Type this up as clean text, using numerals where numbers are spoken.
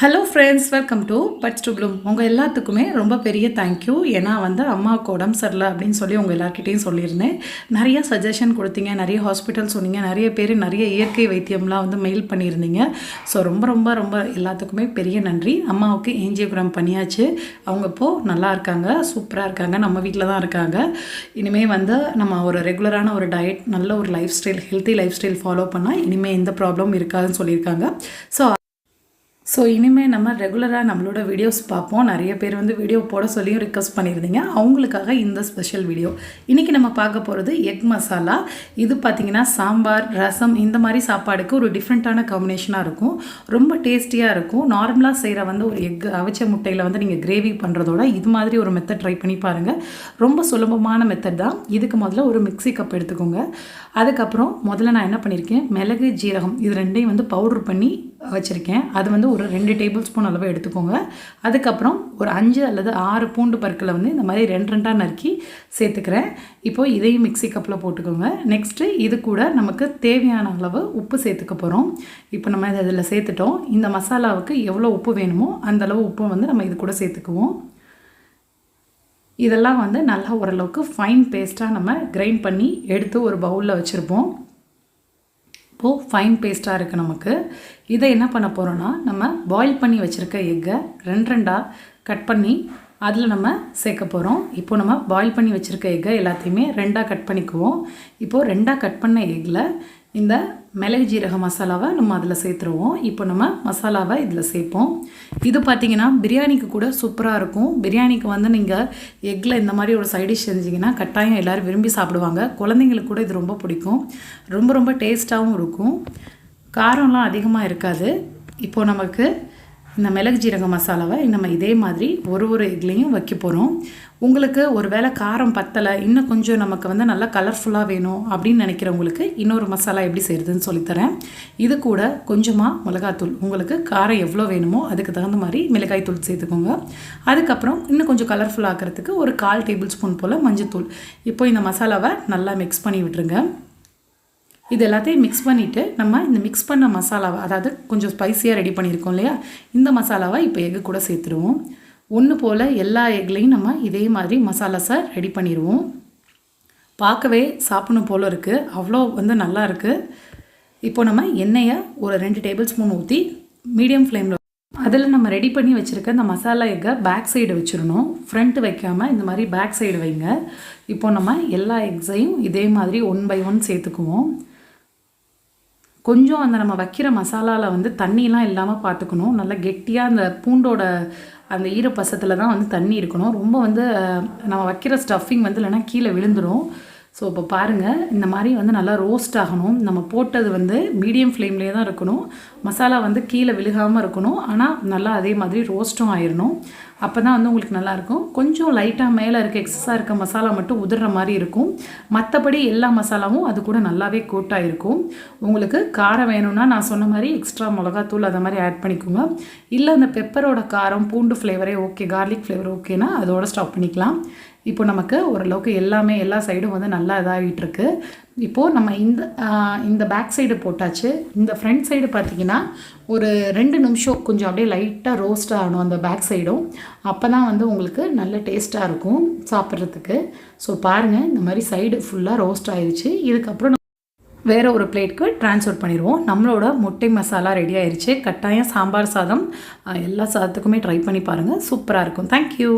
Hello friends, welcome to buds to bloom. உங்கள் எல்லாத்துக்குமே ரொம்ப பெரிய தேங்க்யூ. ஏன்னா அம்மாவுக்கு உடம்பு சரியில்லை அப்படின்னு சொல்லி உங்கள் எல்லாருக்கிட்டையும் சொல்லியிருந்தேன். நிறைய சஜஷன் கொடுத்தீங்க, நிறைய ஹாஸ்பிட்டல் சொன்னீங்க, நிறைய பேர் நிறைய இயற்கை வைத்தியம்லாம் மெயில் பண்ணியிருந்தீங்க. ஸோ ரொம்ப ரொம்ப ரொம்ப எல்லாத்துக்குமே பெரிய நன்றி. அம்மாவுக்கு ஏஞ்சியோகிராம் பண்ணியாச்சு. அவங்க இப்போது நல்லா இருக்காங்க, சூப்பராக இருக்காங்க, நம்ம வீட்டில் தான் இருக்காங்க. இனிமேல் நம்ம ஒரு ரெகுலரான ஒரு டயட், நல்ல ஒரு life style, healthy life style follow பண்ணால் இனிமேல் எந்த ப்ராப்ளம் இருக்காதுன்னு சொல்லியிருக்காங்க. ஸோ இனிமேல் நம்ம ரெகுலராக நம்மளோட வீடியோஸ் பார்ப்போம். நிறைய பேர் வீடியோ போட சொல்லியும் ரிக்வஸ்ட் பண்ணியிருந்தீங்க. அவங்களுக்காக இந்த ஸ்பெஷல் வீடியோ. இன்றைக்கி நம்ம பார்க்க போகிறது எக் மசாலா. இது பார்த்திங்கன்னா சாம்பார், ரசம் இந்த மாதிரி சாப்பாடுக்கு ஒரு டிஃப்ரெண்ட்டான காம்பினேஷனாக இருக்கும். ரொம்ப டேஸ்டியாக இருக்கும். நார்மலாக செய்கிற ஒரு எக் அவிச்ச முட்டையில் நீங்கள் கிரேவி பண்ணுறதோட இது மாதிரி ஒரு மெத்தட் ட்ரை பண்ணி பாருங்கள். ரொம்ப சுலபமான மெத்தட் தான். இதுக்கு முதல்ல ஒரு மிக்ஸி கப் எடுத்துக்கோங்க. அதுக்கப்புறம் முதல்ல நான் என்ன பண்ணியிருக்கேன், மிளகு, ஜீரகம் இது ரெண்டையும் பவுட்ரு பண்ணி வச்சுருக்கேன். அது ஒரு 2 டேபிள் ஸ்பூன் அளவு எடுத்துக்கோங்க. அதுக்கப்புறம் ஒரு 5 அல்லது 6 பூண்டு பற்களை இந்த மாதிரி 2 நறுக்கி சேர்த்துக்கிறேன். இப்போது இதையும் மிக்ஸி கப்பில் போட்டுக்கோங்க. நெக்ஸ்ட்டு இது கூட நமக்கு தேவையான அளவு உப்பு சேர்த்துக்க போகிறோம். இப்போ நம்ம இதில் சேர்த்துட்டோம். இந்த மசாலாவுக்கு எவ்வளோ உப்பு வேணுமோ அந்தளவு உப்பு நம்ம இது கூட சேர்த்துக்குவோம். இதெல்லாம் நல்லா ஓரளவுக்கு ஃபைன் பேஸ்ட்டாக நம்ம கிரைண்ட் பண்ணி எடுத்து ஒரு பவுலில் வச்சுருப்போம். இப்போது ஃபைன் பேஸ்ட்டாக இருக்குது நமக்கு. இதை என்ன பண்ண போகிறோன்னா, நம்ம பாயில் பண்ணி வச்சுருக்க எக்கை 2 கட் பண்ணி அதில் நம்ம சேர்க்க போகிறோம். இப்போது நம்ம பாயில் பண்ணி வச்சுருக்க எக்கை எல்லாத்தையுமே 2 கட் பண்ணிக்குவோம். இப்போது 2 கட் பண்ண எக்கில் இந்த மிளகு ஜீரக மசாலாவை நம்ம அதில் சேர்த்துருவோம். இப்போ நம்ம மசாலாவை இதில் சேர்ப்போம். இது பார்த்திங்கன்னா பிரியாணிக்கு கூட சூப்பராக இருக்கும். பிரியாணிக்கு நீங்கள் எக்கில் இந்த மாதிரி ஒரு சைடிஷ் செஞ்சிங்கன்னா கட்டாயம் எல்லோரும் விரும்பி சாப்பிடுவாங்க. குழந்தைங்களுக்கு கூட இது ரொம்ப பிடிக்கும். ரொம்ப ரொம்ப டேஸ்ட்டாகவும் இருக்கும். காரம்லாம் அதிகமாக இருக்காது. இப்போது நமக்கு இந்த மிளகு ஜீரக மசாலாவை நம்ம இதே மாதிரி ஒரு எக்லையும் வைக்க போகிறோம். உங்களுக்கு ஒரு வேளை காரம் பத்தலை, இன்னும் கொஞ்சம் நமக்கு நல்லா கலர்ஃபுல்லாக வேணும் அப்படின்னு நினைக்கிறவங்களுக்கு இன்னொரு மசாலா எப்படி செய்கிறதுன்னு சொல்லித்தரேன். இது கூட கொஞ்சமாக மிளகாத்தூள், உங்களுக்கு காரம் எவ்வளோ வேணுமோ அதுக்கு தகுந்த மாதிரி மிளகாய் தூள் சேர்த்துக்கோங்க. அதுக்கப்புறம் இன்னும் கொஞ்சம் கலர்ஃபுல் ஆக்கிறதுக்கு ஒரு 1/4 டேபிள் ஸ்பூன் போல் மஞ்சத்தூள். இப்போ இந்த மசாலாவை நல்லா மிக்ஸ் பண்ணி விட்டுருங்க. இது எல்லாத்தையும் மிக்ஸ் பண்ணிவிட்டு நம்ம இந்த மிக்ஸ் பண்ண மசாலாவை, அதாவது கொஞ்சம் ஸ்பைஸியாக ரெடி பண்ணியிருக்கோம் இல்லையா, இந்த மசாலாவை இப்போ எக்கு கூட சேர்த்துருவோம். ஒன்று போல் எல்லா எக்லையும் நம்ம இதே மாதிரி மசாலாஸை ரெடி பண்ணிடுவோம். பார்க்கவே சாப்பிடணும் போல் இருக்குது, அவ்வளோ நல்லா இருக்குது. இப்போ நம்ம எண்ணெயை ஒரு 2 டேபிள் ஸ்பூன் ஊற்றி மீடியம் ஃப்ளேமில் அதில் நம்ம ரெடி பண்ணி வச்சுருக்க இந்த மசாலா எக்கை பேக் சைடு வச்சிடணும். ஃப்ரண்ட்டு வைக்காமல் இந்த மாதிரி பேக் சைடு வைங்க. இப்போ நம்ம எல்லா எக்ஸையும் இதே மாதிரி 1 by 1 சேர்த்துக்குவோம். கொஞ்சம் நம்ம வைக்கிற மசாலாவில் தண்ணியெலாம் இல்லாமல் பார்த்துக்கணும். நல்லா கெட்டியாக அந்த பூண்டோட அந்த ஈரப்பசத்தில் தான் தண்ணி இருக்கணும். ரொம்ப நம்ம வைக்கிற ஸ்டஃபிங் இல்லைன்னா கீழே விழுந்துடும். ஸோ இப்போ பாருங்கள், இந்த மாதிரி நல்லா ரோஸ்ட் ஆகணும். நம்ம போட்டது மீடியம் ஃப்ளேம்லேயே தான் இருக்கணும். மசாலா கீழே விழுகாமல் இருக்கணும். ஆனால் நல்லா அதே மாதிரி ரோஸ்ட்டும் ஆயிடணும். அப்போ தான் உங்களுக்கு நல்லாயிருக்கும். கொஞ்சம் லைட்டாக மேலே இருக்க எக்ஸஸாக இருக்க மசாலா மட்டும் உதிர்ற மாதிரி இருக்கும். மற்றபடி எல்லா மசாலாவும் அது கூட நல்லாவே கோட்டாக இருக்கும். உங்களுக்கு காரம் வேணும்னா நான் சொன்ன மாதிரி எக்ஸ்ட்ரா மிளகாத்தூள் அதை மாதிரி ஆட் பண்ணிக்கோங்க. இல்லை அந்த பெப்பரோட காரம், பூண்டு ஃப்ளேவரே ஓகே, கார்லிக் ஃப்ளேவர் ஓகேனா அதோட ஸ்டாப் பண்ணிக்கலாம். இப்போ நமக்கு ஓரளவுக்கு எல்லா சைடும் நல்லா இதாகிட்டுருக்கு. இப்போது நம்ம இந்த பேக் சைடு போட்டாச்சு. இந்த ஃப்ரண்ட் சைடு பார்த்திங்கன்னா ஒரு 2 நிமிஷம் கொஞ்சம் அப்படியே லைட்டாக ரோஸ்ட் ஆகணும் அந்த பேக் சைடும். அப்போ தான் உங்களுக்கு நல்ல டேஸ்ட்டாக இருக்கும் சாப்பிட்றதுக்கு. ஸோ பாருங்கள், இந்த மாதிரி சைடு ஃபுல்லாக ரோஸ்ட் ஆயிடுச்சு. இதுக்கப்புறம் வேறு ஒரு பிளேட்க்கு ட்ரான்ஸ்ஃபர் பண்ணிடுவோம். நம்மளோட முட்டை மசாலா ரெடி ஆயிடுச்சு. கட்டாயம் சாம்பார் சாதம் எல்லா சாதத்துக்குமே ட்ரை பண்ணி பாருங்கள், சூப்பராக இருக்கும். தேங்க்யூ.